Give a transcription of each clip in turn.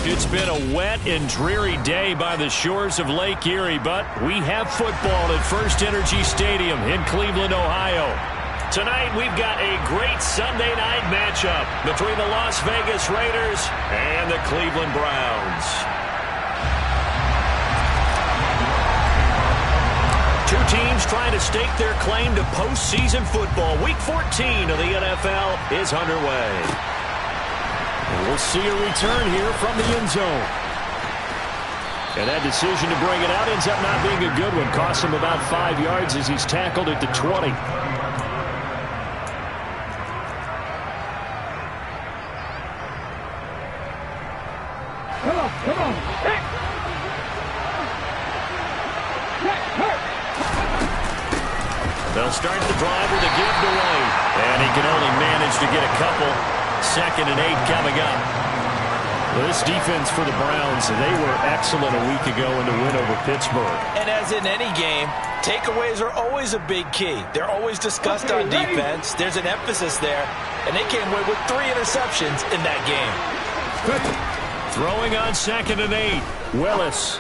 It's been a wet and dreary day by the shores of Lake Erie, but we have football at First Energy Stadium in Cleveland, Ohio. Tonight, we've got a great Sunday night matchup between the Las Vegas Raiders and the Cleveland Browns. Two teams trying to stake their claim to postseason football. Week 14 of the NFL is underway. And we'll see a return here from the end zone. And that decision to bring it out ends up not being a good one. Costs him about 5 yards as he's tackled at the 20. Come on. Hey. They'll start the drive with a give away. And he can only manage to get a couple. 2nd and 8 coming up. Well, this defense for the Browns, they were excellent a week ago in the win over Pittsburgh. And as in any game, takeaways are always a big key. They're always discussed on defense. There's an emphasis there. And they came away with 3 interceptions in that game. Throwing on 2nd and 8. Willis.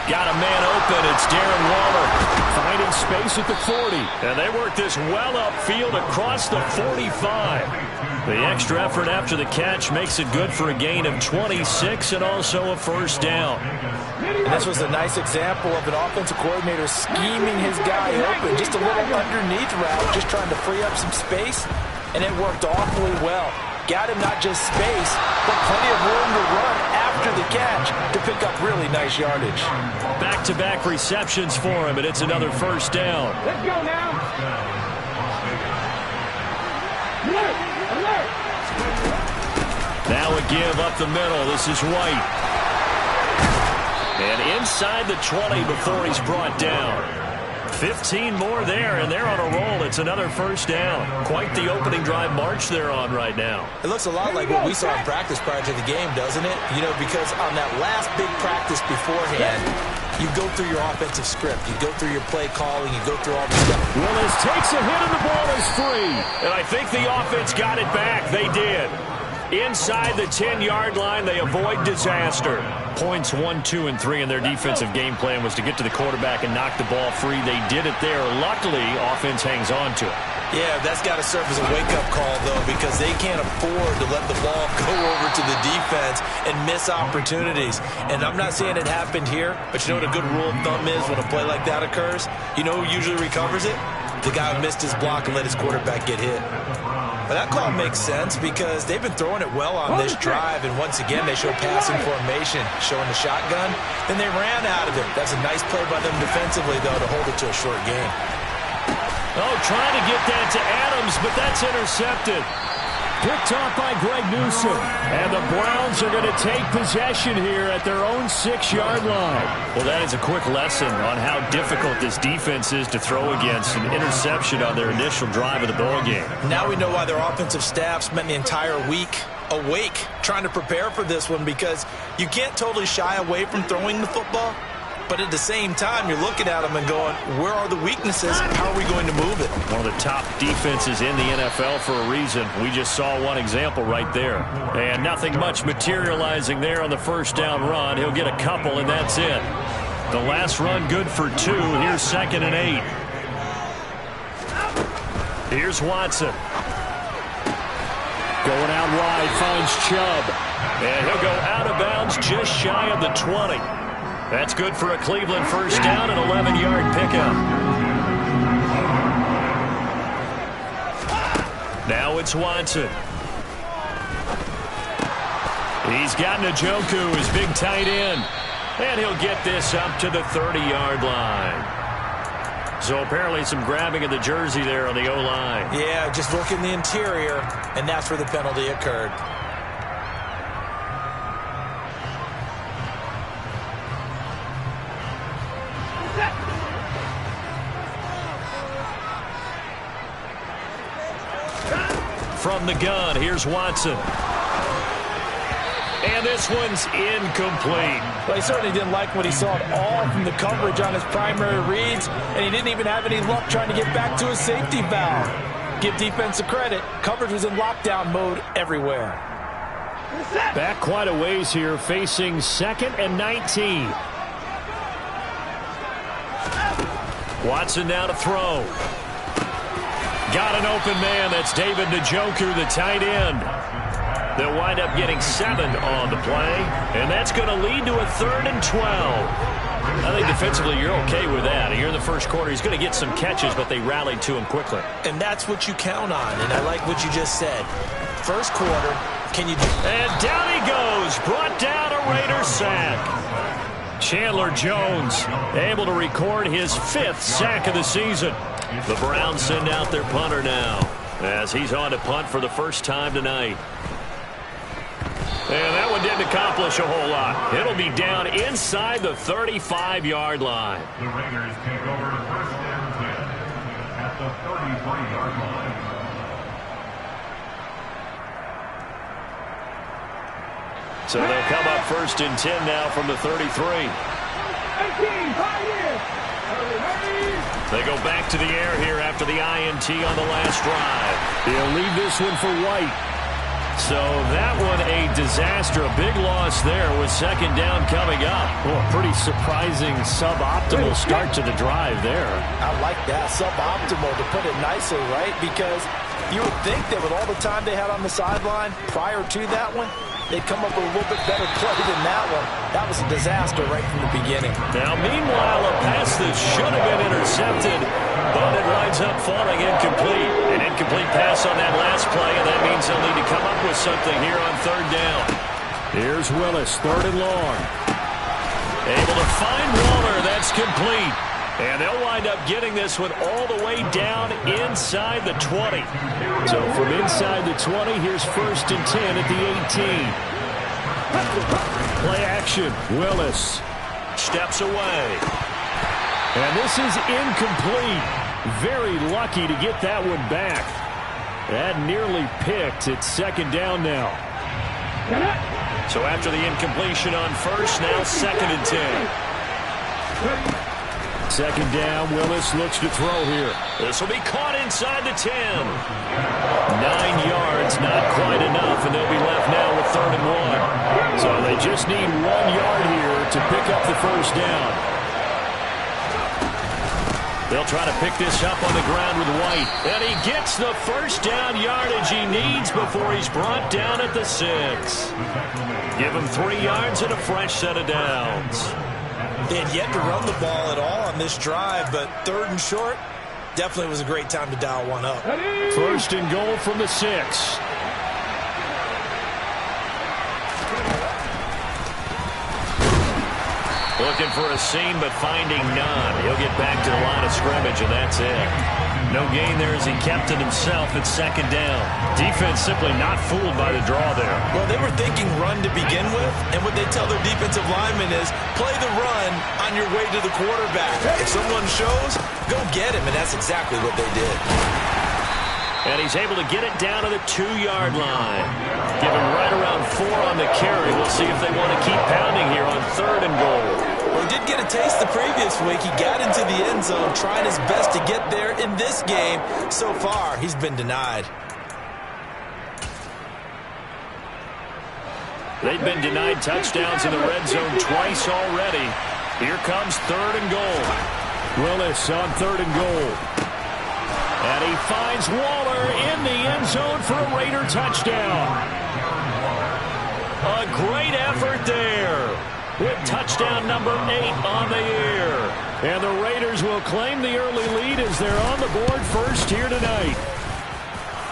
Got a man open. It's Darren Waller. Finding space at the 40. And they work this well upfield across the 45. The extra effort after the catch makes it good for a gain of 26 and also a first down. And this was a nice example of an offensive coordinator scheming his guy open. Just a little underneath route, just trying to free up some space. And it worked awfully well. Got him not just space, but plenty of room to run after the catch to pick up really nice yardage. Back-to-back receptions for him, and it's another first down. Let's go now. Alert. Now a give up the middle. This is White. And inside the 20 before he's brought down. 15 more there, and they're on a roll. It's another first down. Quite the opening drive march they're on right now. It looks a lot like what we saw in practice prior to the game, doesn't it? You know, because on that last big practice beforehand, you go through your offensive script. You go through your play calling. You go through all the stuff. Willis takes a hit, and the ball is free. And I think the offense got it back. They did. Inside the 10-yard line, they avoid disaster. Points 1, 2, and 3 in their defensive game plan was to get to the quarterback and knock the ball free. They did it there. Luckily, offense hangs on to it. Yeah, that's got to serve as a wake-up call, though, because they can't afford to let the ball go over to the defense and miss opportunities. And I'm not saying it happened here, but you know what a good rule of thumb is when a play like that occurs? You know who usually recovers it? The guy who missed his block and let his quarterback get hit. But that call makes sense because they've been throwing it well on this drive, and once again they show passing formation, showing the shotgun, and they ran out of it. That's a nice play by them defensively, though, to hold it to a short game. Oh, trying to get that to Adams, but that's intercepted. Picked off by Greg Newsome. And the Browns are going to take possession here at their own 6-yard line. Well, that is a quick lesson on how difficult this defense is to throw against. An interception on their initial drive of the ballgame. Now we know why their offensive staff spent the entire week awake trying to prepare for this one, because you can't totally shy away from throwing the football. But at the same time, you're looking at them and going, where are the weaknesses? How are we going to move it? One of the top defenses in the NFL for a reason. We just saw one example right there. And nothing much materializing there on the first down run. He'll get a couple, and that's it. The last run good for 2. Here's 2nd and 8. Here's Watson. Going out wide, finds Chubb. And he'll go out of bounds just shy of the 20. That's good for a Cleveland first down and 11-yard pickup. Now it's Watson. He's got Njoku, his big tight end. And he'll get this up to the 30-yard line. So apparently some grabbing of the jersey there on the O-line. Yeah, just look in the interior, and that's where the penalty occurred. From the gun, here's Watson. And this one's incomplete. Well, he certainly didn't like what he saw at all from the coverage on his primary reads, and he didn't even have any luck trying to get back to his safety valve. Give defense a credit. Coverage was in lockdown mode everywhere. Back quite a ways here, facing 2nd and 19. Watson now to throw. Got an open man. That's David Njoku, the tight end. They'll wind up getting 7 on the play, and that's going to lead to a 3rd and 12. I think defensively you're okay with that. Here in the first quarter, he's going to get some catches, but they rallied to him quickly. And that's what you count on, and I like what you just said. First quarter, can you do... And down he goes. Brought down a Raider sack. Chandler Jones able to record his 5th sack of the season. The Browns send out their punter now as he's on to punt for the first time tonight. And that one didn't accomplish a whole lot. It'll be down inside the 35-yard line. The Raiders take over first and 10 at the 33-yard line. So they'll come up first and 10 now from the 33. 18, 5 years. They go back to the air here after the INT on the last drive. He'll leave this one for White. So that one a disaster. A big loss there with 2nd down coming up. Well, a pretty surprising suboptimal start to the drive there. I like that, suboptimal, to put it nicely, right? Because you would think that with all the time they had on the sideline prior to that one, they'd come up with a little bit better play than that one. That was a disaster right from the beginning. Now, meanwhile, a pass that should have been intercepted, but it winds up falling incomplete. An incomplete pass on that last play, and that means they'll need to come up with something here on 3rd down. Here's Willis, 3rd and long. Able to find Waller. That's complete. And they'll wind up getting this one all the way down inside the 20. So from inside the 20, here's 1st and 10 at the 18. Play action. Willis steps away. And this is incomplete. Very lucky to get that one back. That nearly picked. It's 2nd down now. So after the incompletion on first, now 2nd and 10. 2nd down, Willis looks to throw here. This will be caught inside the 10. 9 yards, not quite enough, and they'll be left now with 3rd and 1. So they just need 1 yard here to pick up the first down. They'll try to pick this up on the ground with White. And he gets the first down yardage he needs before he's brought down at the 6. Give him 3 yards and a fresh set of downs. They had yet to run the ball at all on this drive, but 3rd and short, definitely was a great time to dial one up. 1st and goal from the 6. Looking for a seam, but finding none. He'll get back to the line of scrimmage, and that's it. No gain there as he kept it himself at 2nd down. Defense simply not fooled by the draw there. Well, they were thinking run to begin with, and what they tell their defensive linemen is play the run on your way to the quarterback. If someone shows, go get him, and that's exactly what they did. And he's able to get it down to the 2-yard line. Give him right around 4 on the carry. We'll see if they want to keep pounding here on 3rd and goal. Well, he did get a taste the previous week. He got into the end zone, trying his best to get there in this game. So far, he's been denied. They've been denied touchdowns in the red zone twice already. Here comes 3rd and goal. Willis on 3rd and goal. And he finds Waller in the end zone for a Raider touchdown. A great effort there with touchdown number 8 on the year. And the Raiders will claim the early lead as they're on the board first here tonight.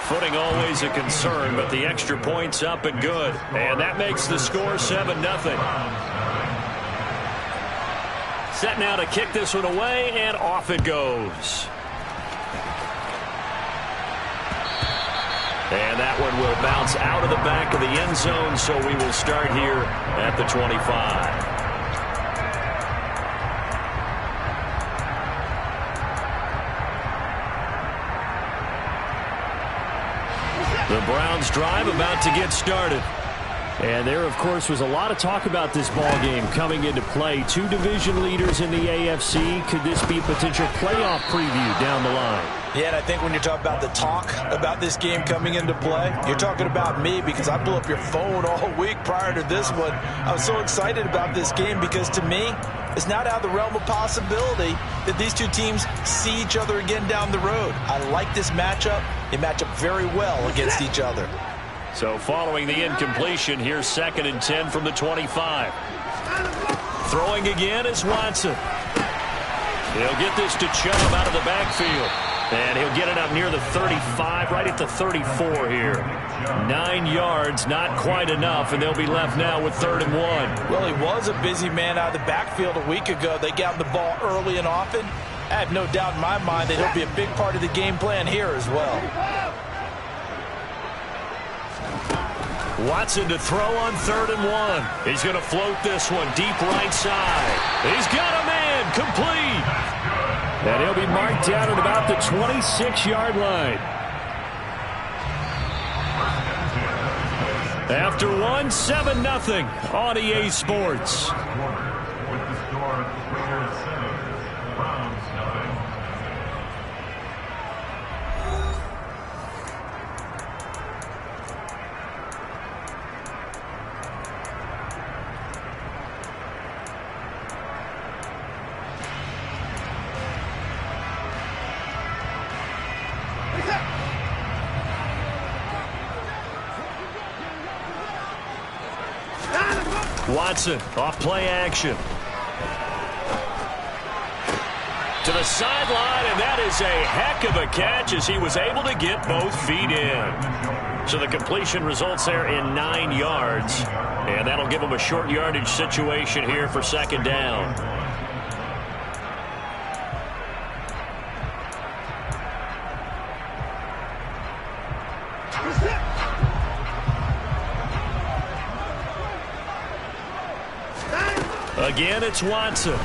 Footing always a concern, but the extra point's up and good. And that makes the score 7-0. Set now to kick this one away, and off it goes. And that one will bounce out of the back of the end zone, so we will start here at the 25. The Browns drive about to get started. And there, of course, was a lot of talk about this ball game coming into play. Two division leaders in the AFC. Could this be a potential playoff preview down the line? Yeah, and I think when you're talking about the talk about this game coming into play, you're talking about me because I blew up your phone all week prior to this one. I was so excited about this game because to me, it's not out of the realm of possibility that these two teams see each other again down the road. I like this matchup. They match up very well against each other. So following the incompletion, here's 2nd and 10 from the 25. Throwing again is Watson. He'll get this to Chubb out of the backfield. And he'll get it up near the 35, right at the 34 here. 9 yards, not quite enough, and they'll be left now with 3rd and 1. Well, he was a busy man out of the backfield a week ago. They got the ball early and often. I have no doubt in my mind that he'll be a big part of the game plan here as well. Watson to throw on 3rd and 1. He's going to float this one deep right side. He's got a man complete. And he'll be marked down at about the 26-yard line. After one, 7-0 on EA Sports. With the score of Raiders 7, Browns 9. Watson off play action. To the sideline, and that is a heck of a catch as he was able to get both feet in. So the completion results there in 9 yards, and that'll give him a short yardage situation here for 2nd down. Again, it's Watson.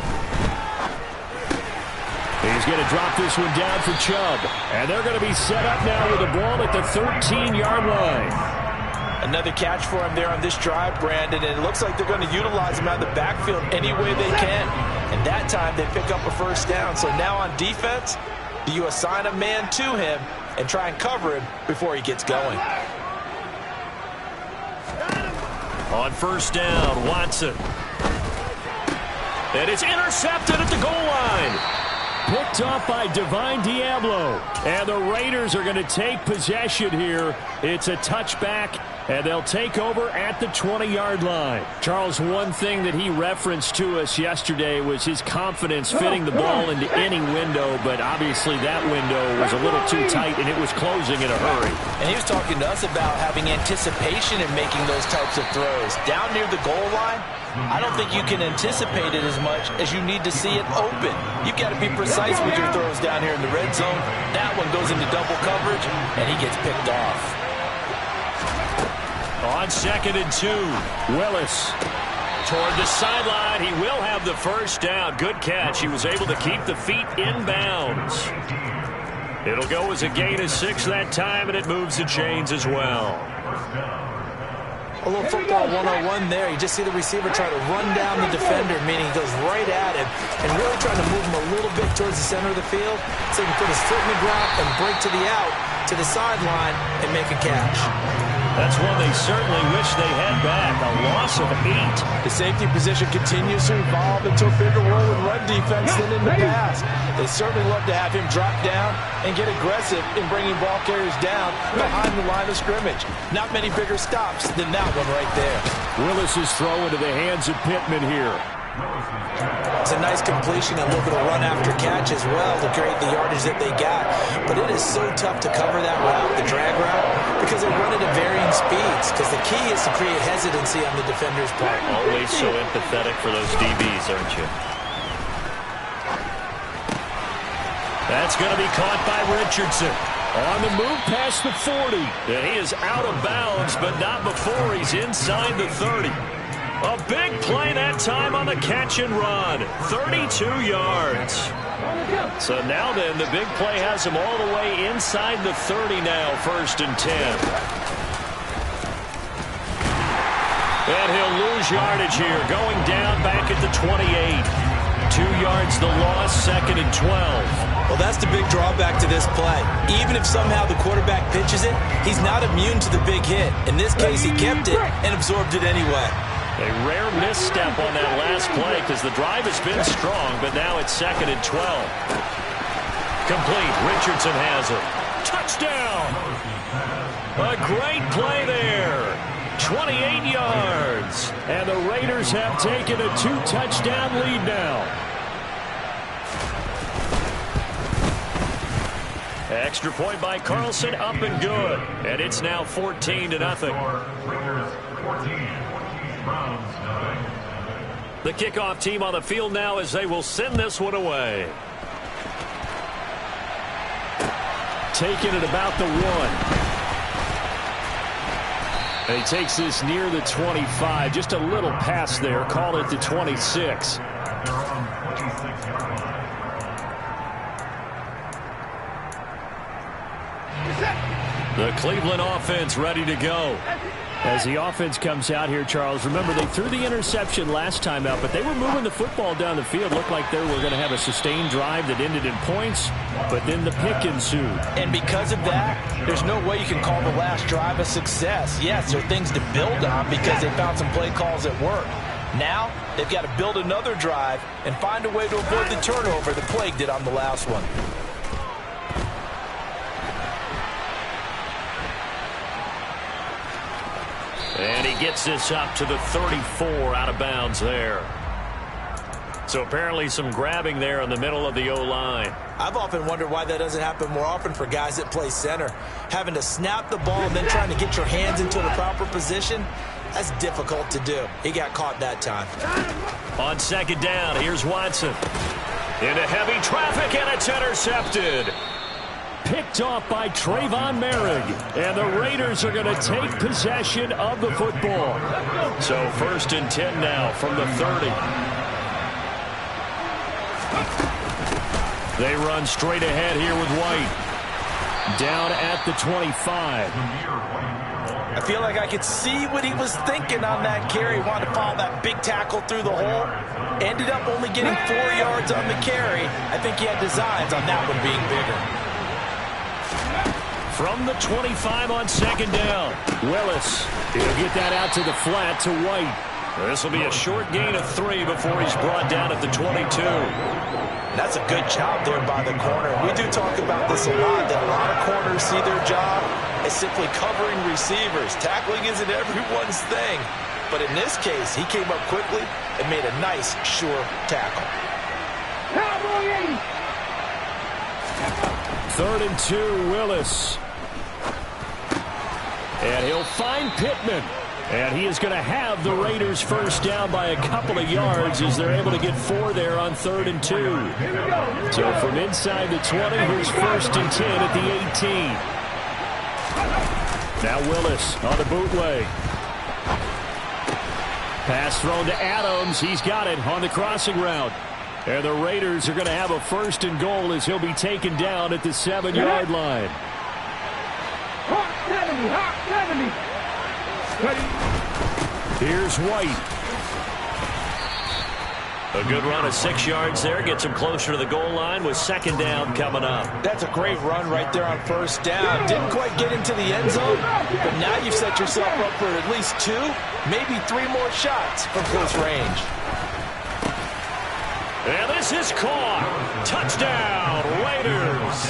He's going to drop this one down for Chubb. And they're going to be set up now with the ball at the 13-yard line. Another catch for him there on this drive, Brandon, and it looks like they're going to utilize him out of the backfield any way they can. And that time they pick up a 1st down. So now on defense, do you assign a man to him and try and cover him before he gets going? On 1st down, Watson. And it's intercepted at the goal line. Picked off by Divine Diablo. And the Raiders are going to take possession here. It's a touchback, and they'll take over at the 20-yard line. Charles, one thing that he referenced to us yesterday was his confidence fitting the ball into any window, but obviously that window was a little too tight, and it was closing in a hurry. And he was talking to us about having anticipation in making those types of throws. Down near the goal line, I don't think you can anticipate it as much as you need to see it open. You've got to be precise with your throws down here in the red zone. That one goes into double coverage, and he gets picked off. On 2nd and 2, Willis toward the sideline. He will have the 1st down. Good catch. He was able to keep the feet in bounds. It'll go as a gain of 6 that time, and it moves the chains as well. A little football 101 there. You just see the receiver try to run down the defender, meaning he goes right at him and really trying to move him a little bit towards the center of the field so he can put his foot in the ground and break to the out, to the sideline, and make a catch. That's one they certainly wish they had back. A loss of 8. The safety position continues to evolve into a bigger role in run defense than in the past. They certainly love to have him drop down and get aggressive in bringing ball carriers down behind the line of scrimmage. Not many bigger stops than that one right there. Willis' throw into the hands of Pittman here. It's a nice completion, a little bit of run after catch as well to create the yardage that they got. But it is so tough to cover that route, the drag route, because they run it at varying speeds. Because the key is to create hesitancy on the defender's part. Always so empathetic for those DBs, aren't you? That's going to be caught by Richardson. On the move past the 40. And he is out of bounds, but not before he's inside the 30. A big play that time on the catch and run. 32 yards. So now then, the big play has him all the way inside the 30 now, 1st and 10. And he'll lose yardage here, going down back at the 28. 2 yards the loss, 2nd and 12. Well, that's the big drawback to this play. Even if somehow the quarterback pitches it, he's not immune to the big hit. In this case, he kept it and absorbed it anyway. A rare misstep on that last play because the drive has been strong, but now it's 2nd and 12. Complete. Richardson has it. Touchdown! A great play there. 28 yards. And the Raiders have taken a 2-touchdown lead now. Extra point by Carlson, up and good. And it's now 14-0. The kickoff team on the field now as they will send this one away. Taking it about the 1. And he takes this near the 25. Just a little pass there. Call it the 26. The Cleveland offense ready to go. As the offense comes out here, Charles, remember they threw the interception last time out, but they were moving the football down the field. Looked like they were going to have a sustained drive that ended in points, but then the pick ensued. And because of that, there's no way you can call the last drive a success. Yes, there are things to build on because they found some play calls that work. Now, they've got to build another drive and find a way to avoid the turnover the Plague did on the last one. And he gets this up to the 34 out of bounds there. So apparently some grabbing there in the middle of the O-line. I've often wondered why that doesn't happen more often for guys that play center. Having to snap the ball and then trying to get your hands into the proper position, that's difficult to do. He got caught that time. On 2nd down, here's Watson. Into heavy traffic, and it's intercepted. Picked off by Trayvon Merrick. And the Raiders are going to take possession of the football. So 1st and 10 now from the 30. They run straight ahead here with White. Down at the 25. I feel like I could see what he was thinking on that carry. Wanted to follow that big tackle through the hole. Ended up only getting 4 yards on the carry. I think he had designs on that one being bigger. From the 25 on 2nd down. Willis. He'll get that out to the flat to White. This will be a short gain of 3 before he's brought down at the 22. That's a good job there by the corner. We do talk about this a lot, that a lot of corners see their job as simply covering receivers. Tackling isn't everyone's thing. But in this case, he came up quickly and made a nice, sure tackle. 3rd and 2, Willis. And he'll find Pittman. And he is going to have the Raiders first down by a couple of yards as they're able to get 4 there on 3rd and 2. So from inside the 20, here's 1st and 10 at the 18. Now Willis on the bootleg. Pass thrown to Adams. He's got it on the crossing route. And the Raiders are going to have a 1st and goal as he'll be taken down at the 7-yard line. Here's White. A good run of 6 yards there. Gets him closer to the goal line with 2nd down coming up. That's a great run right there on 1st down. Didn't quite get into the end zone, but now you've set yourself up for at least 2, maybe 3 more shots from close range. And this is caught. Touchdown, Raiders.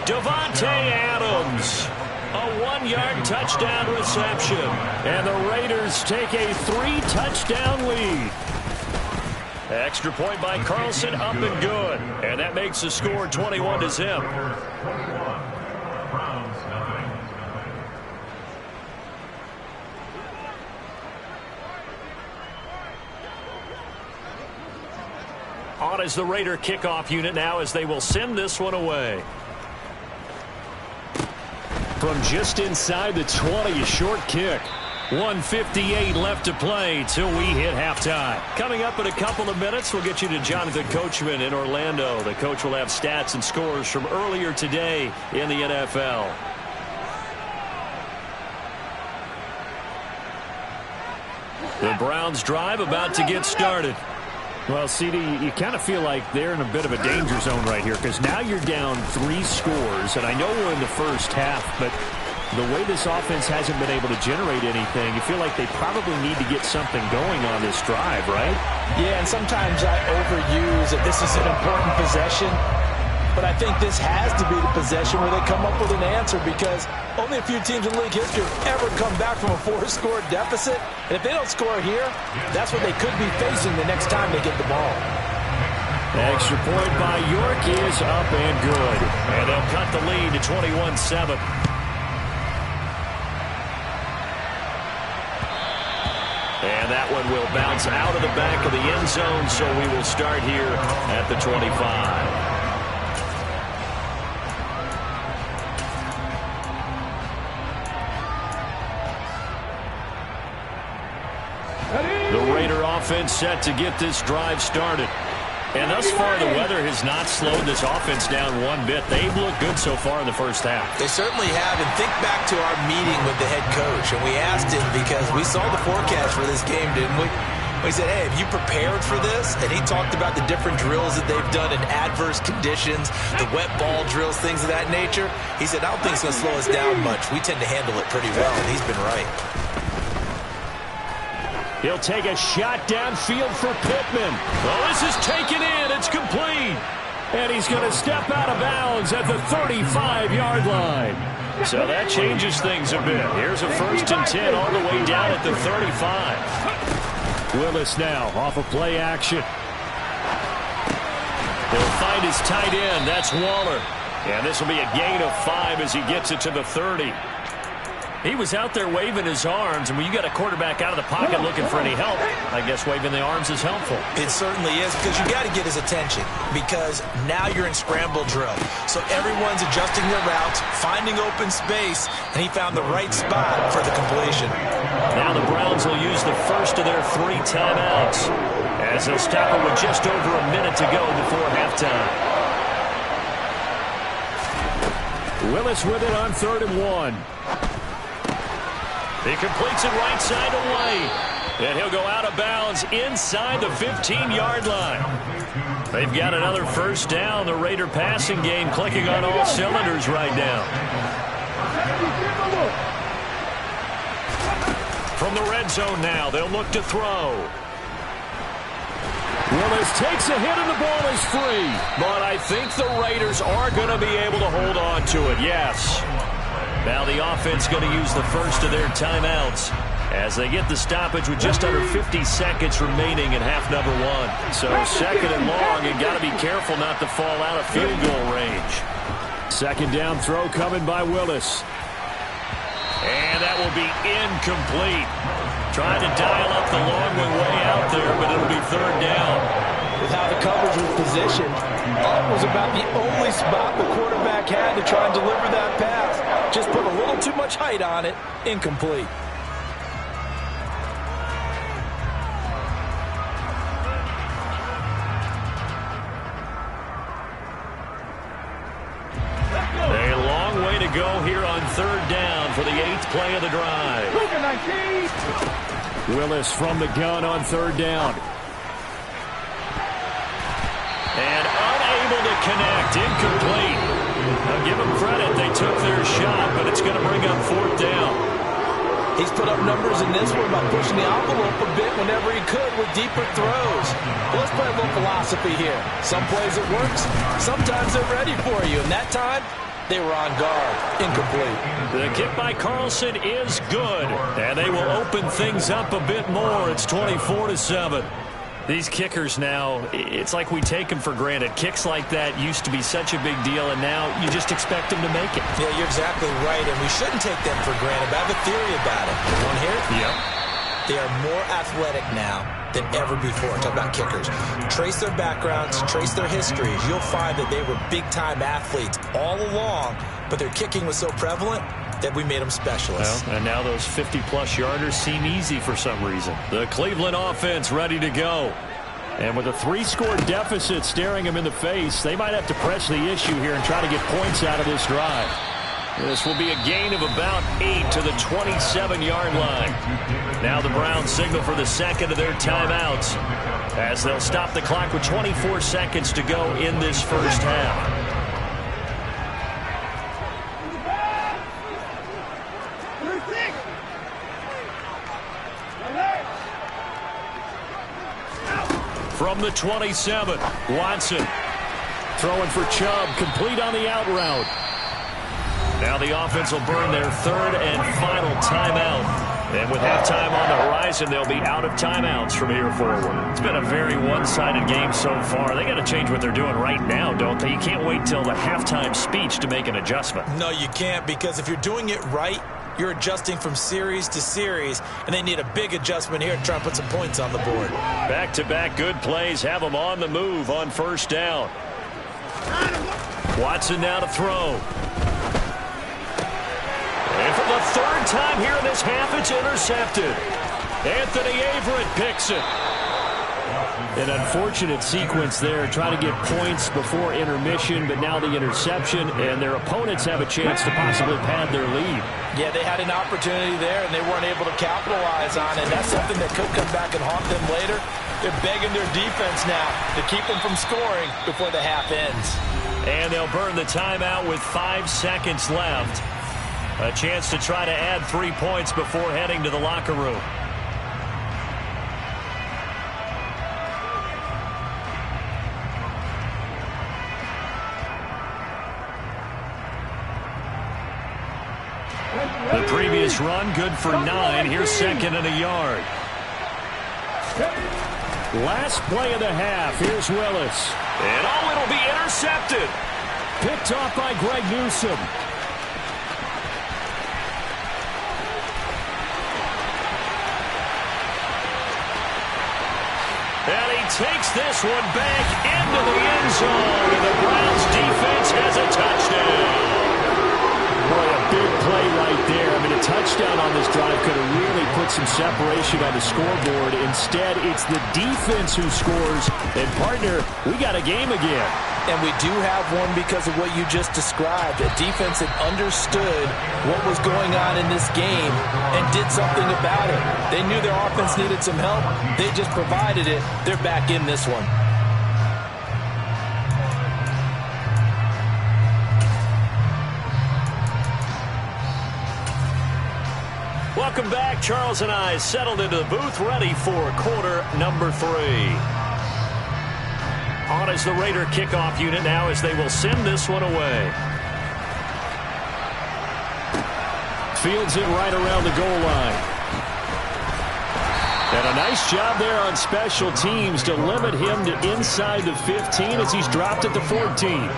Davante Adams. A 1-yard touchdown reception. And the Raiders take a 3-touchdown lead. Extra point by Carlson, up and good. And that makes the score 21-0. On is the Raider kickoff unit now as they will send this one away. From just inside the 20, a short kick. 1:58 left to play till we hit halftime. Coming up in a couple of minutes, we'll get you to Jonathan Coachman in Orlando. The coach will have stats and scores from earlier today in the NFL. The Browns drive about to get started. Well, CD, you kind of feel like they're in a bit of a danger zone right here because now you're down 3 scores, and I know we're in the first half, but the way this offense hasn't been able to generate anything, you feel like they probably need to get something going on this drive, right? Yeah, and sometimes I overuse that this is an important possession, but I think this has to be the possession where they come up with an answer because only a few teams in league history have ever come back from a 4-score deficit. And if they don't score here, that's what they could be facing the next time they get the ball. Extra point by York is up and good. And they'll cut the lead to 21-7. And that one will bounce out of the back of the end zone, so we will start here at the 25. The Raider offense set to get this drive started. And thus far, the weather has not slowed this offense down one bit. They've looked good so far in the first half. They certainly have. And think back to our meeting with the head coach. And we asked him because we saw the forecast for this game, didn't we? We said, hey, have you prepared for this? And he talked about the different drills that they've done in adverse conditions, the wet ball drills, things of that nature. He said, I don't think it's going to slow us down much. We tend to handle it pretty well, and he's been right. He'll take a shot downfield for Pittman. Well, this is taken in. It's complete. And he's going to step out of bounds at the 35-yard line. So that changes things a bit. Here's a 1st and 10 all the way down at the 35. Willis now off of play action. He'll find his tight end. That's Waller. And this will be a gain of 5 as he gets it to the 30. He was out there waving his arms, and when you got a quarterback out of the pocket looking for any help, I guess waving the arms is helpful. It certainly is, because you got to get his attention, because now you're in scramble drill. So everyone's adjusting their routes, finding open space, and he found the right spot for the completion. Now the Browns will use the first of their 3 timeouts, as they'll stop it with just over a minute to go before halftime. Willis with it on 3rd and 1. He completes it right side to White. And he'll go out of bounds inside the 15-yard line. They've got another first down. The Raider passing game clicking on all cylinders right now. From the red zone now, they'll look to throw. Willis takes a hit and the ball is free. But I think the Raiders are going to be able to hold on to it, yes. Now the offense going to use the first of their timeouts as they get the stoppage with just under 50 seconds remaining in half number 1. So 2nd and long, and got to be careful not to fall out of field goal range. 2nd down throw coming by Willis. And that will be incomplete. Trying to dial up the long one way out there, but it'll be 3rd down. With how the coverage was positioned, that was about the only spot the quarterback had to try and deliver that pass. Just put a little too much height on it. Incomplete. A long way to go here on 3rd down for the 8th play of the drive. Willis from the gun on 3rd down. And unable to connect. Incomplete. Now give them credit. They took their shot, but it's going to bring up 4th down. He's put up numbers in this one by pushing the envelope a bit whenever he could with deeper throws. Well, let's play a little philosophy here. Some plays it works. Sometimes they're ready for you. And that time, they were on guard. Incomplete. The kick by Carlson is good. And they will open things up a bit more. It's 24-7. These kickers now, it's like we take them for granted. Kicks like that used to be such a big deal, and now you just expect them to make it. Yeah, you're exactly right, and we shouldn't take them for granted. But I have a theory about it. You want to hear it? Yep. They are more athletic now than ever before. Talk about kickers. Trace their backgrounds, trace their histories. You'll find that they were big-time athletes all along, but their kicking was so prevalent that we made them specialists. Well, and now those 50-plus yarders seem easy for some reason. The Cleveland offense ready to go. And with a 3-score deficit staring them in the face, they might have to press the issue here and try to get points out of this drive. This will be a gain of about 8 to the 27-yard line. Now the Browns signal for the second of their timeouts as they'll stop the clock with 24 seconds to go in this first half. From the 27, Watson throwing for Chubb, complete on the out route. Now the offense will burn their third and final timeout. And with halftime on the horizon, they'll be out of timeouts from here forward. It's been a very one-sided game so far. They got to change what they're doing right now, don't they? You can't wait till the halftime speech to make an adjustment. No, you can't, because if you're doing it right, you're adjusting from series to series, and they need a big adjustment here to try and put some points on the board. Back-to-back good plays have them on the move on first down. Watson now to throw. And for the third time here in this half, it's intercepted. Anthony Averett picks it. An unfortunate sequence there, trying to get points before intermission, but now the interception, and their opponents have a chance to possibly pad their lead. Yeah, they had an opportunity there, and they weren't able to capitalize on it. That's something that could come back and haunt them later. They're begging their defense now to keep them from scoring before the half ends. And they'll burn the timeout with 5 seconds left. A chance to try to add 3 points before heading to the locker room. The previous run, good for 9. Here's second and a yard. Last play of the half. Here's Willis. And it'll be intercepted. Picked off by Greg Newsome. And he takes this one back into the end zone. And the Browns defense has a touchdown. Boy, a big play right there. I mean, a touchdown on this drive could have really put some separation on the scoreboard. Instead, it's the defense who scores. And, partner, we got a game again. And we do have one because of what you just described. A defense that understood what was going on in this game and did something about it. They knew their offense needed some help. They just provided it. They're back in this one. Welcome back. Charles and I settled into the booth, ready for quarter number 3. On is the Raider kickoff unit now as they will send this one away. Fields it right around the goal line. And a nice job there on special teams to limit him to inside the 15 as he's dropped at the 14.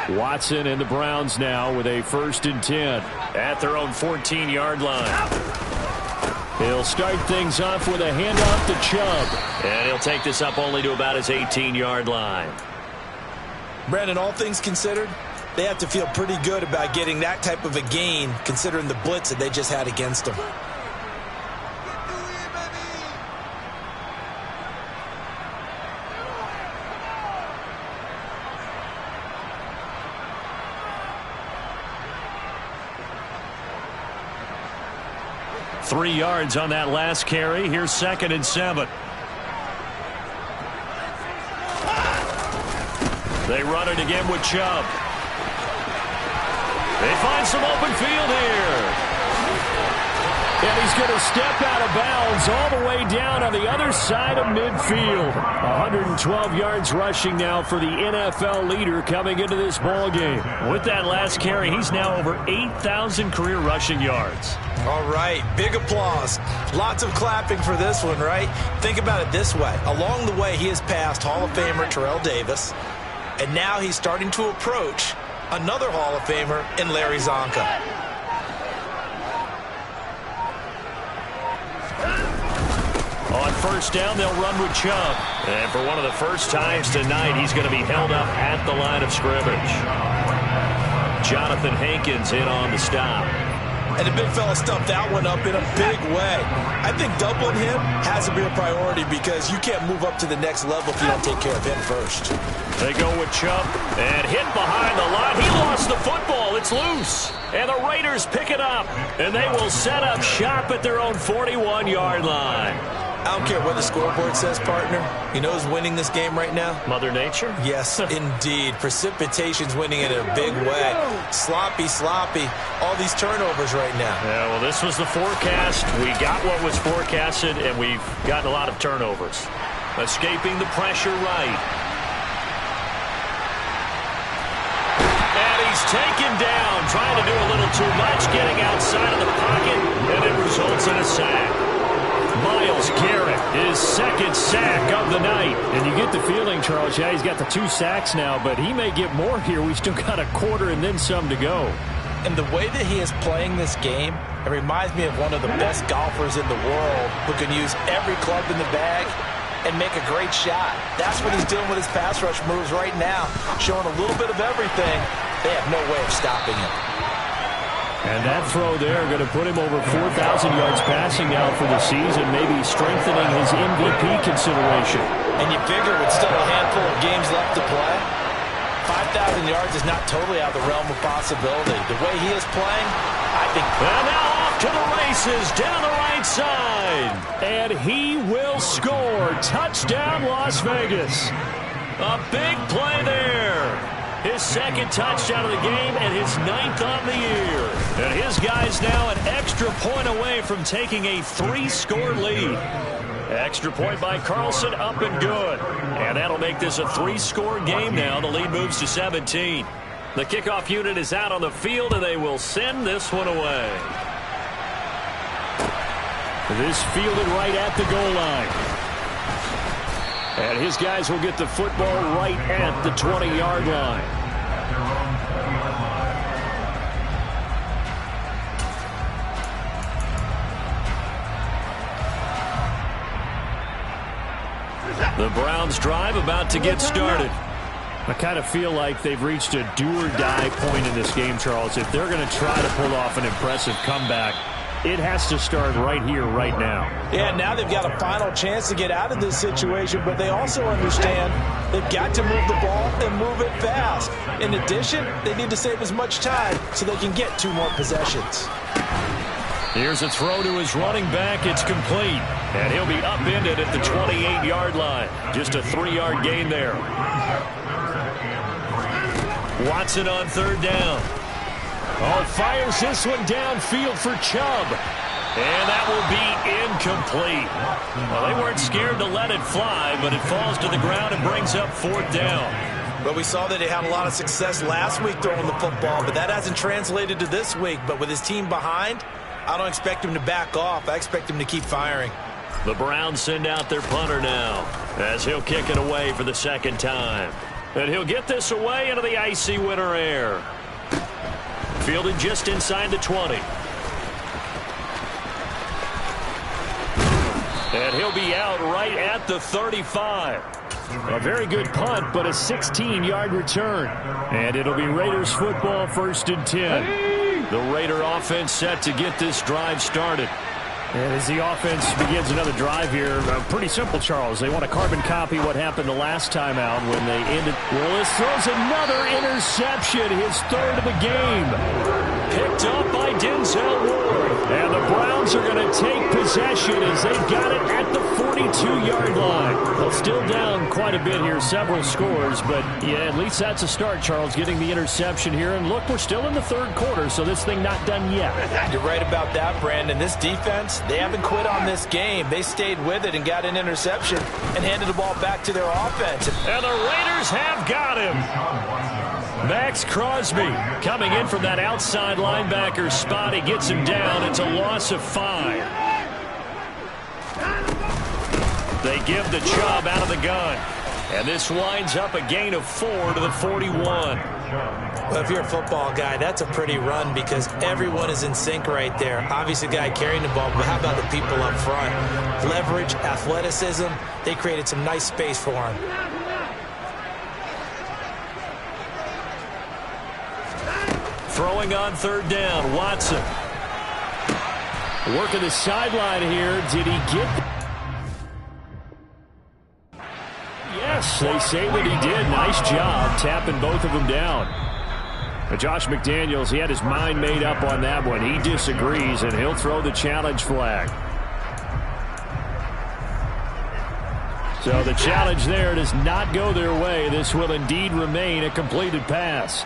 Watson and the Browns now with a 1st and 10 at their own 14-yard line. He'll start things off with a handoff to Chubb. And he'll take this up only to about his 18-yard line. Brandon, all things considered, they have to feel pretty good about getting that type of a gain considering the blitz that they just had against them. Three yards on that last carry. Here's 2nd and 7. They run it again with Chubb. They find some open field here. And he's going to step out of bounds all the way down on the other side of midfield. 112 yards rushing now for the NFL leader coming into this ball game. With that last carry, he's now over 8,000 career rushing yards. All right, big applause. Lots of clapping for this one, right? Think about it this way. Along the way, he has passed Hall of Famer Terrell Davis, and now he's starting to approach another Hall of Famer in Larry Zonka. On first down, they'll run with Chubb. And for one of the first times tonight, he's going to be held up at the line of scrimmage. Jonathan Hankins in on the stop. And the big fella stuffed that one up in a big way. I think doubling him has to be a priority because you can't move up to the next level if you don't take care of him first. They go with Chubb and hit behind the line. He lost the football. It's loose. And the Raiders pick it up. And they will set up shop at their own 41-yard line. I don't care what the scoreboard says, partner. You know who's winning this game right now? Mother Nature? Yes, indeed. Precipitation's winning in a big way. Sloppy. All these turnovers right now. Yeah, well, this was the forecast. We got what was forecasted, and we've gotten a lot of turnovers. Escaping the pressure right. And he's taken down, trying to do a little too much, getting outside of the pocket, and it results in a sack. Myles Garrett, his second sack of the night. And you get the feeling, Charles, yeah, he's got the 2 sacks now, but he may get more here. We still got a quarter and then some to go. And the way that he is playing this game, it reminds me of one of the best golfers in the world who can use every club in the bag and make a great shot. That's what he's doing with his pass rush moves right now, showing a little bit of everything. They have no way of stopping him. And that throw there going to put him over 4,000 yards passing now for the season, maybe strengthening his MVP consideration. And you figure with still a handful of games left to play, 5,000 yards is not totally out of the realm of possibility. The way he is playing, I think... And now off to the races, down the right side. And he will score. Touchdown, Las Vegas. A big play there. His second touchdown of the game and his 9th on the year. And his guy's now an extra point away from taking a 3-score lead. Extra point by Carlson, up and good. And that'll make this a 3-score game now. The lead moves to 17. The kickoff unit is out on the field, and they will send this one away. This fielded right at the goal line. And his guys will get the football right at the 20-yard line. The Browns drive about to get started. I kind of feel like they've reached a do-or-die point in this game, Charles. If they're going to try to pull off an impressive comeback, it has to start right here, right now. Yeah, now they've got a final chance to get out of this situation, but they also understand they've got to move the ball and move it fast. In addition, they need to save as much time so they can get 2 more possessions. Here's a throw to his running back. It's complete. And he'll be upended at the 28-yard line. Just a 3-yard gain there. Watson on 3rd down. Oh, fires this one downfield for Chubb. And that will be incomplete. Well, they weren't scared to let it fly, but it falls to the ground and brings up 4th down. But we saw that he had a lot of success last week throwing the football, but that hasn't translated to this week. But with his team behind, I don't expect him to back off. I expect him to keep firing. The Browns send out their punter now as he'll kick it away for the 2nd time. And he'll get this away into the icy winter air. Fielded just inside the 20. And he'll be out right at the 35. A very good punt, but a 16-yard return. And it'll be Raiders football, 1st and 10. The Raider offense set to get this drive started. And as the offense begins another drive here, pretty simple, Charles. They want to carbon copy what happened the last time out when they ended. Willis throws another interception, his 3rd of the game. Picked up by Denzel Ward. And the Browns are going to take possession as they've got it at the 42-yard line. Well, still down quite a bit here, several scores, but yeah, at least that's a start, Charles, getting the interception here. And look, we're still in the 3rd quarter, so this thing not done yet. You're right about that, Brandon. This defense, they haven't quit on this game. They stayed with it and got an interception and handed the ball back to their offense. And the Raiders have got him. Max Crosby coming in from that outside linebacker spot. He gets him down. It's a loss of 5. They give the Chubb out of the gun. And this winds up a gain of 4 to the 41. Well, if you're a football guy, that's a pretty run because everyone is in sync right there. Obviously, the guy carrying the ball, but how about the people up front? Leverage, athleticism, they created some nice space for him. Throwing on 3rd down, Watson. Working the sideline here. Did he get... Yes, they say that he did. Nice job tapping both of them down. But Josh McDaniels, he had his mind made up on that one. He disagrees, and he'll throw the challenge flag. So the challenge there does not go their way. This will indeed remain a completed pass.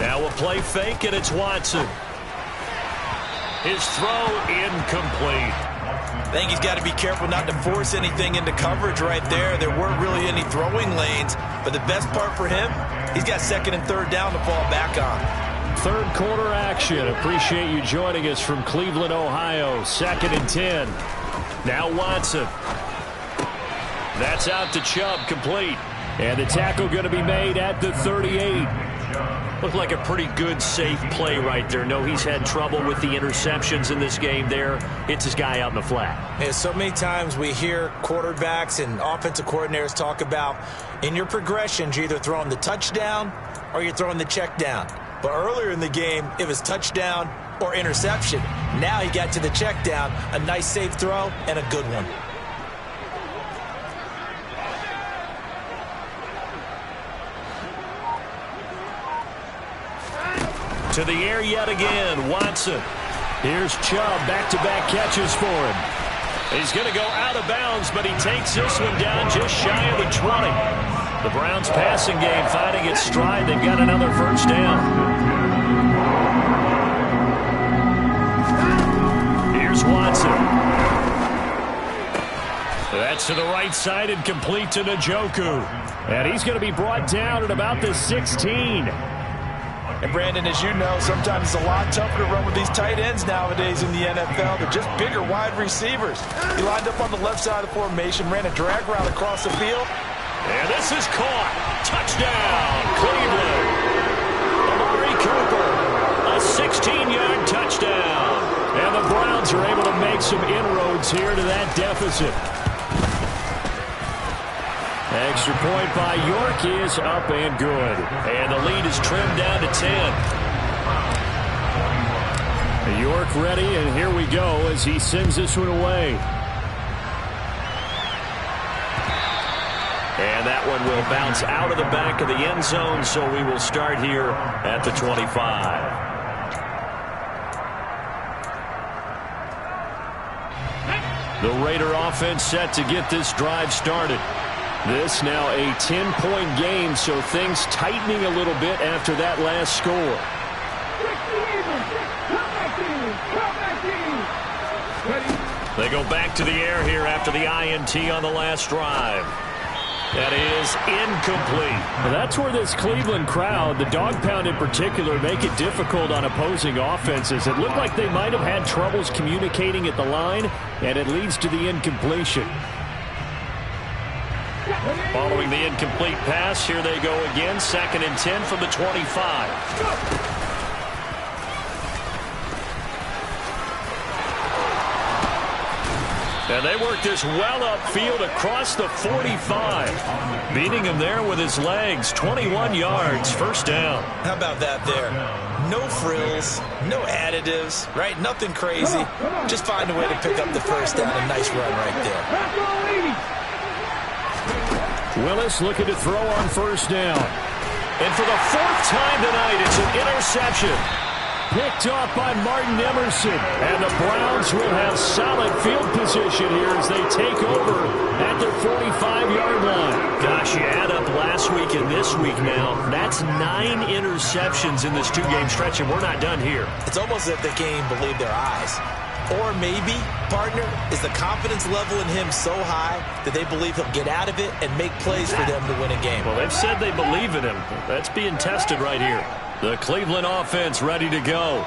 Now a play fake, and it's Watson. His throw incomplete. I think he's got to be careful not to force anything into coverage right there. There weren't really any throwing lanes, but the best part for him, he's got second and third down to fall back on. Third quarter action. Appreciate you joining us from Cleveland, Ohio. 2nd and 10. Now Watson. That's out to Chubb, complete. And the tackle going to be made at the 38. Looked like a pretty good, safe play right there. No, he's had trouble with the interceptions in this game there. Hits his guy out in the flat. Yeah, so many times we hear quarterbacks and offensive coordinators talk about in your progressions, you're either throwing the touchdown or you're throwing the check down. But earlier in the game, it was touchdown or interception. Now he got to the check down, a nice safe throw, and a good one. To the air yet again, Watson. Here's Chubb, back-to-back catches for him. He's going to go out of bounds, but he takes this one down just shy of the 20. The Browns passing game finding its stride. They've got another first down. Here's Watson. That's to the right side and complete to Njoku. And he's going to be brought down at about the 16. And Brandon, as you know, sometimes it's a lot tougher to run with these tight ends nowadays in the NFL. They're just bigger wide receivers. He lined up on the left side of the formation, ran a drag route across the field. And this is caught. Touchdown, Cleveland. Amari Cooper, a 16-yard touchdown. And the Browns are able to make some inroads here to that deficit. Extra point by York is up and good. And the lead is trimmed down to 10. York ready, and here we go as he sends this one away. And that one will bounce out of the back of the end zone, so we will start here at the 25. The Raider offense set to get this drive started. This now a 10-point game, so things tightening a little bit after that last score. They go back to the air here after the INT on the last drive. That is incomplete. Well, that's where this Cleveland crowd, the dog pound in particular, make it difficult on opposing offenses. It looked like they might have had troubles communicating at the line, and it leads to the incompletion. Following the incomplete pass, here they go again. 2nd and 10 from the 25. And they work this well upfield across the 45. Beating him there with his legs. 21 yards, first down. How about that there? No frills, no additives, right? Nothing crazy. Just find a way to pick up the first down. A nice run right there. Willis looking to throw on first down. And for the 4th time tonight, it's an interception. Picked off by Martin Emerson. And the Browns will have solid field position here as they take over at their 45-yard line. Gosh, you add up last week and this week now. That's 9 interceptions in this 2-game stretch, and we're not done here. It's almost as if they can't even believe their eyes. Or maybe, partner, is the confidence level in him so high that they believe he'll get out of it and make plays for them to win a game. Well, they've said they believe in him. That's being tested right here. The Cleveland offense ready to go.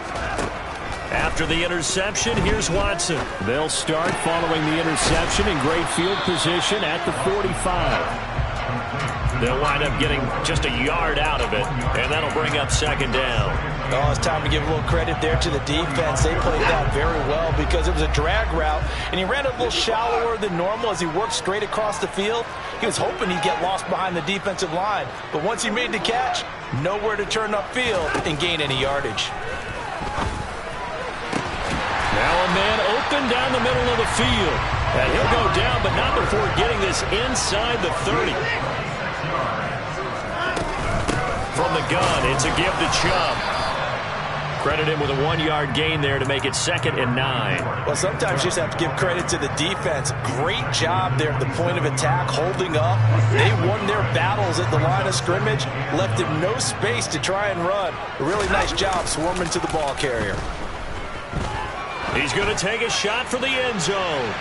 After the interception, here's Watson. They'll start following the interception in great field position at the 45. They'll wind up getting just a yard out of it, and that'll bring up second down. Oh, it's time to give a little credit there to the defense. They played that very well because it was a drag route, and he ran a little shallower than normal as he worked straight across the field. He was hoping he'd get lost behind the defensive line, but once he made the catch, nowhere to turn upfield and gain any yardage. Now a man open down the middle of the field. And he'll go down, but not before getting this inside the 30. From the gun, it's a give to Chubb. Credit him with a 1-yard gain there to make it 2nd and 9. Well, sometimes you just have to give credit to the defense. Great job there at the point of attack, holding up. They won their battles at the line of scrimmage, left him no space to try and run. A really nice job swarming to the ball carrier. He's going to take a shot for the end zone.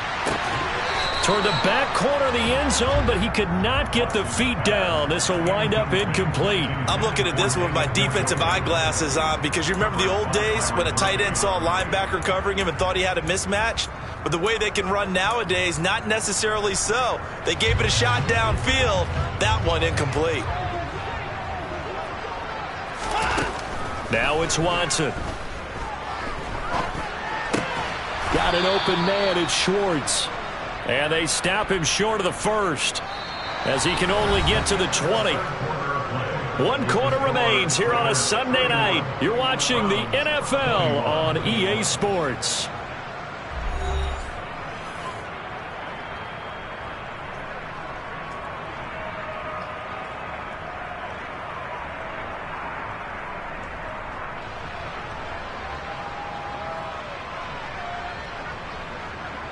Toward the back corner of the end zone, but he could not get the feet down. This will wind up incomplete. I'm looking at this with my defensive eyeglasses on because you remember the old days when a tight end saw a linebacker covering him and thought he had a mismatch? But the way they can run nowadays, not necessarily so. They gave it a shot downfield. That one incomplete. Now it's Watson. Got an open man, it's Schwartz. And they stop him short of the first as he can only get to the 20. 1 quarter remains here on a Sunday night. You're watching the NFL on EA Sports.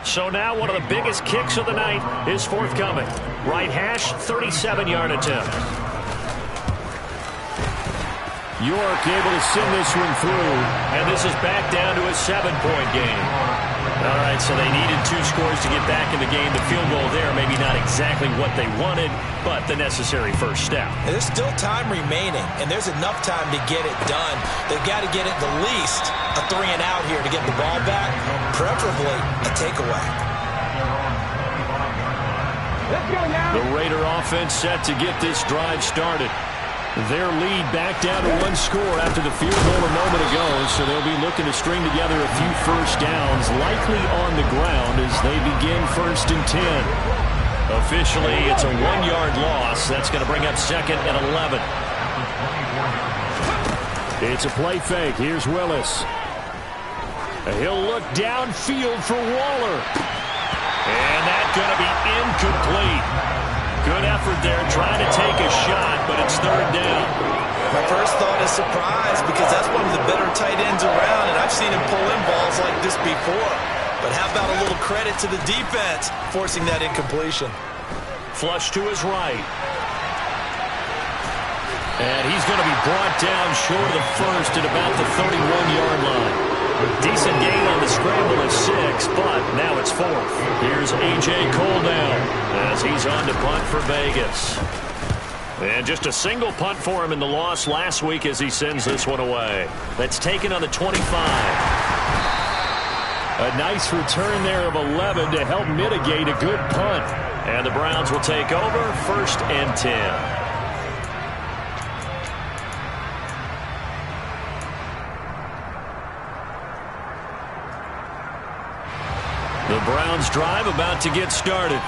So now one of the biggest kicks of the night is forthcoming. Right hash, 37-yard attempt. York able to send this one through, and this is back down to a 7-point game. All right, so they needed 2 scores to get back in the game. The field goal there, maybe not exactly what they wanted, but the necessary first step. And there's still time remaining, and there's enough time to get it done. They've got to get it the least a 3-and-out here to get the ball back, preferably a takeaway. Let's go now. The Raider offense set to get this drive started. Their lead back down to 1 score after the field goal a moment ago, so they'll be looking to string together a few first downs, likely on the ground as they begin 1st and 10. Officially, it's a 1-yard loss. That's going to bring up 2nd and 11. It's a play fake. Here's Willis. He'll look downfield for Waller. And that's going to be incomplete. Good effort there, trying to take a shot, but it's 3rd down. My first thought is surprise because that's one of the better tight ends around, and I've seen him pull in balls like this before. But how about a little credit to the defense forcing that incompletion? Flush to his right. And he's going to be brought down short of the first at about the 31-yard line. Decent gain on the scramble at 6, but now it's 4th. Here's A.J. Cole now as he's on to punt for Vegas. And just a single punt for him in the loss last week as he sends this one away. That's taken on the 25. A nice return there of 11 to help mitigate a good punt. And the Browns will take over 1st and 10. The Browns drive about to get started.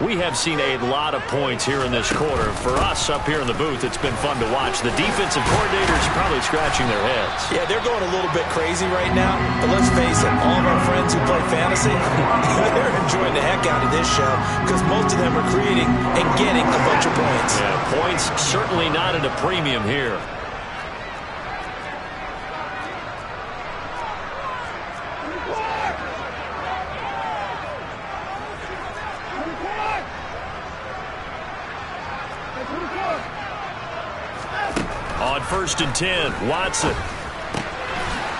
We have seen a lot of points here in this quarter. For us up here in the booth, it's been fun to watch. The defensive coordinators probably scratching their heads. Yeah, they're going a little bit crazy right now. But let's face it, all of our friends who play fantasy, they're enjoying the heck out of this show because most of them are creating and getting a bunch of points. Yeah, points certainly not at a premium here. On 1st and 10, Watson.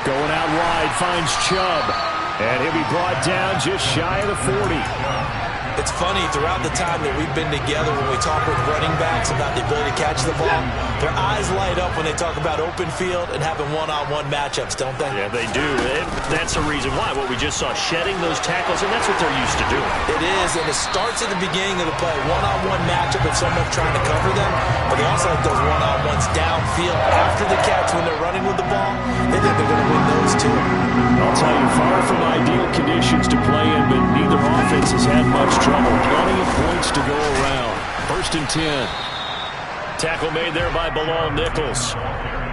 Going out wide, finds Chubb. And he'll be brought down just shy of the 40. It's funny, throughout the time that we've been together, when we talk with running backs about the ability to catch the ball, their eyes light up when they talk about open field and having one-on-one matchups, don't they? Yeah, they do. That's the reason why. What we just saw, shedding those tackles, and that's what they're used to doing. It is, and it starts at the beginning of the play. One-on-one matchup if someone's trying to cover them, but they also have those one-on-ones downfield after the catch when they're running with the ball. They think they're going to win those too. I'll tell you, far from ideal conditions to play in, but neither offense has had much trouble. Plenty of points to go around. 1st and 10. Tackle made there by Bilal Nichols.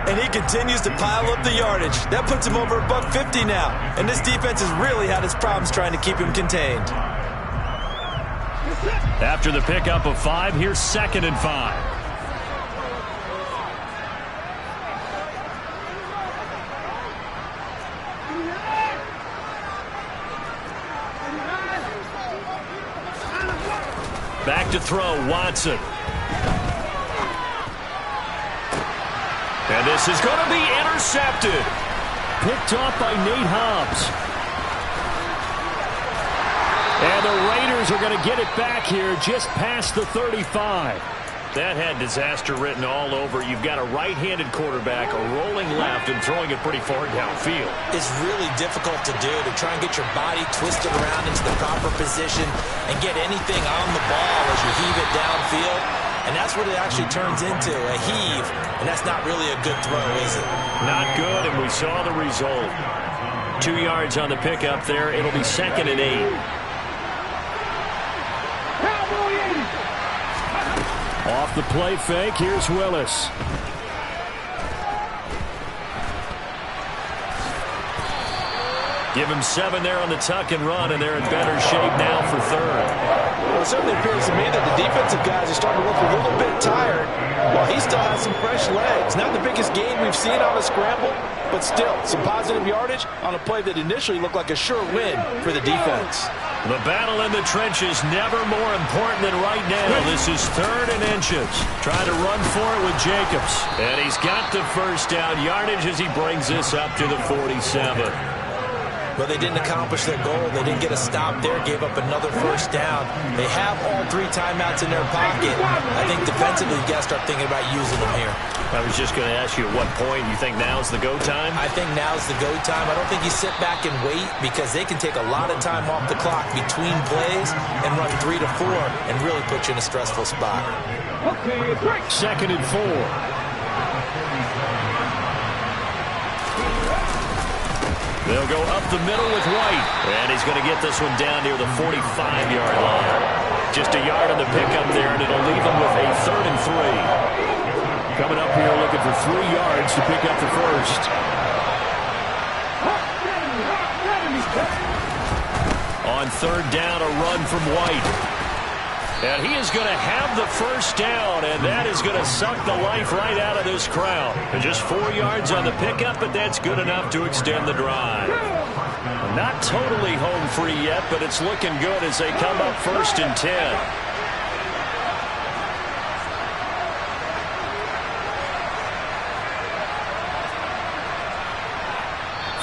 And he continues to pile up the yardage. That puts him over $150 now. And this defense has really had its problems trying to keep him contained. After the pickup of 5, here's 2nd and 5. Back to throw, Watson. And this is going to be intercepted. Picked off by Nate Hobbs. And the Raiders are going to get it back here just past the 35. That had disaster written all over. You've got a right-handed quarterback, a rolling left, and throwing it pretty far downfield. It's really difficult to do, to try and get your body twisted around into the proper position and get anything on the ball as you heave it downfield. And that's what it actually turns into, a heave. And that's not really a good throw, is it? Not good, and we saw the result. 2 yards on the pickup there. It'll be 2nd and 8. Off the play fake, here's Willis. Give him 7 there on the tuck and run, and they're in better shape now for 3rd. Well, it certainly appears to me that the defensive guys are starting to look a little bit tired, while he still has some fresh legs. Not the biggest gain we've seen on a scramble, but still some positive yardage on a play that initially looked like a sure win for the defense. The battle in the trenches never more important than right now. This is 3rd and inches. Trying to run for it with Jacobs. And he's got the first down yardage as he brings this up to the 47. But they didn't accomplish their goal. They didn't get a stop there, gave up another first down. They have all 3 timeouts in their pocket. I think defensively, you got to start thinking about using them here. I was just going to ask you at what point you think now's the go time? I think now's the go time. I don't think you sit back and wait, because they can take a lot of time off the clock between plays and run 3 to 4 and really put you in a stressful spot. 2nd and 4. They'll go up the middle with White. And he's going to get this one down near the 45-yard line. Just a yard on the pickup there, and it'll leave him with a 3rd and 3. Coming up here looking for 3 yards to pick up the first. On 3rd down, a run from White. And he is going to have the first down, and that is going to suck the life right out of this crowd. And just 4 yards on the pickup, but that's good enough to extend the drive. Not totally home free yet, but it's looking good as they come up 1st and 10.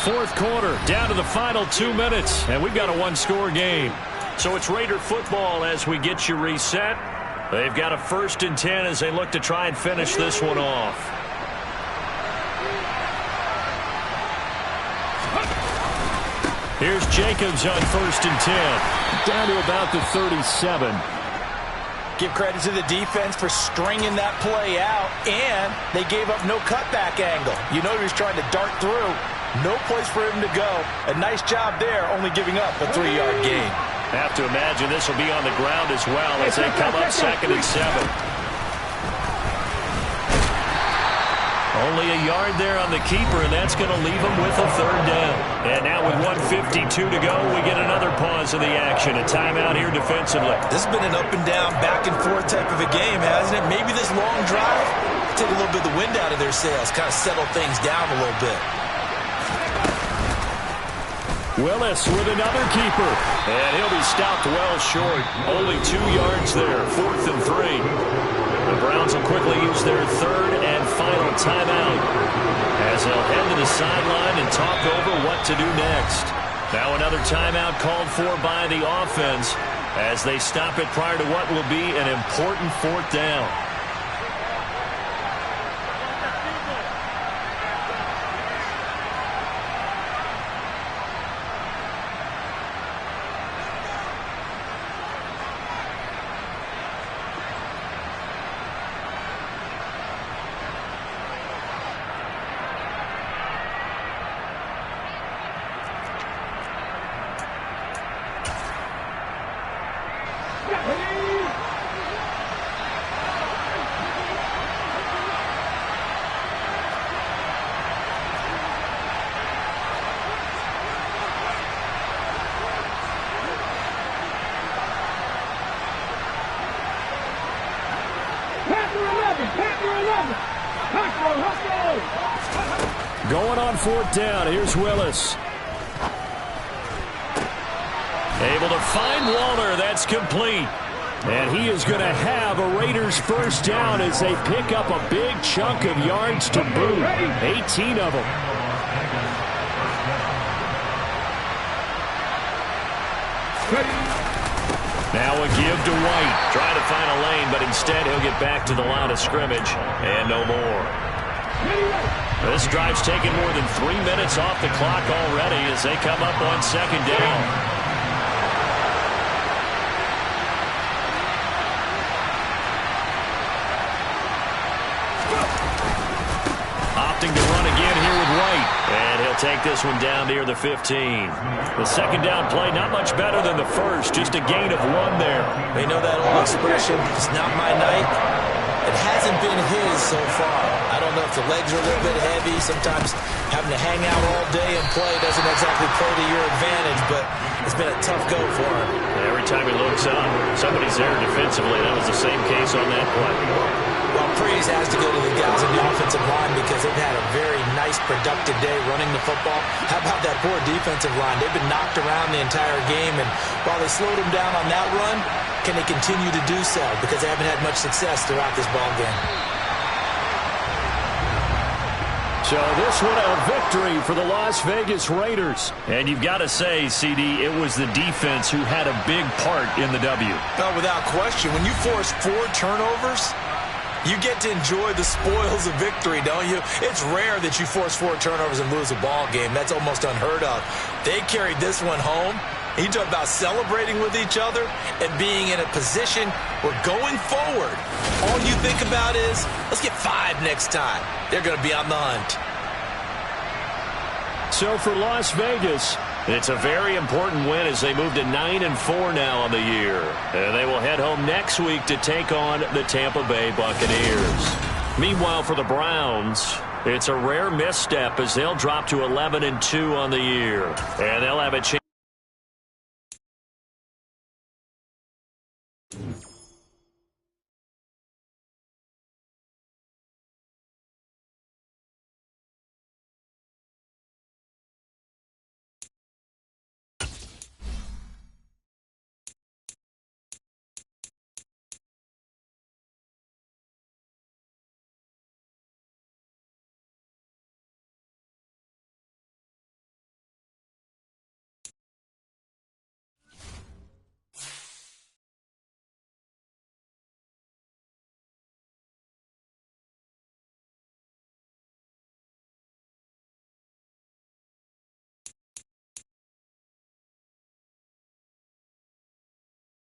Fourth quarter, down to the final 2 minutes, and we've got a 1-score game. So it's Raider football as we get you reset. They've got a 1st and 10 as they look to try and finish this one off. Here's Jacobs on 1st and 10. Down to about the 37. Give credit to the defense for stringing that play out, and they gave up no cutback angle. You know he was trying to dart through. No place for him to go. A nice job there, only giving up a 3-yard gain. Have to imagine this will be on the ground as well as they come up 2nd and 7. Only a yard there on the keeper, and that's going to leave them with a 3rd down. And now with 1:52 to go, we get another pause in the action. A timeout here defensively. This has been an up-and-down, back-and-forth type of a game, hasn't it? Maybe this long drive take a little bit of the wind out of their sails, kind of settle things down a little bit. Willis with another keeper. And he'll be stopped well short. Only 2 yards there. 4th and 3. The Browns will quickly use their 3rd and final timeout as they'll head to the sideline and talk over what to do next. Now another timeout called for by the offense as they stop it prior to what will be an important 4th down. Going on 4th down. Here's Willis. Able to find Waller. That's complete. And he is going to have a Raiders 1st down as they pick up a big chunk of yards to boot. 18 of them. Now a give to White. Trying to find a lane, but instead he'll get back to the line of scrimmage. And no more. This drive's taken more than 3 minutes off the clock already as they come up on 2nd down. Opting to run again here with White. And he'll take this one down near the 15. The 2nd down play not much better than the first. Just a gain of 1 there. They know that old expression, it's not my night. It hasn't been his so far. I don't know if the legs are a little bit heavy. Sometimes having to hang out all day and play doesn't exactly play to your advantage, but it's been a tough go for him. Every time he looks up, somebody's there defensively. That was the same case on that play. Well, praise has to go to the guys on the offensive line because they've had a very nice, productive day running the football. How about that poor defensive line? They've been knocked around the entire game, and while they slowed them down on that run, can they continue to do so? Because they haven't had much success throughout this ball game. So this one a victory for the Las Vegas Raiders. And you've got to say, CD, it was the defense who had a big part in the W. No, without question. When you force 4 turnovers, you get to enjoy the spoils of victory, don't you? It's rare that you force 4 turnovers and lose a ball game. That's almost unheard of. They carried this one home. You talk about celebrating with each other and being in a position where going forward, all you think about is, let's get 5 next time. They're going to be on the hunt. So for Las Vegas, it's a very important win as they move to 9-4 now on the year. And they will head home next week to take on the Tampa Bay Buccaneers. Meanwhile, for the Browns, it's a rare misstep as they'll drop to 11-2 on the year. And they'll have a chance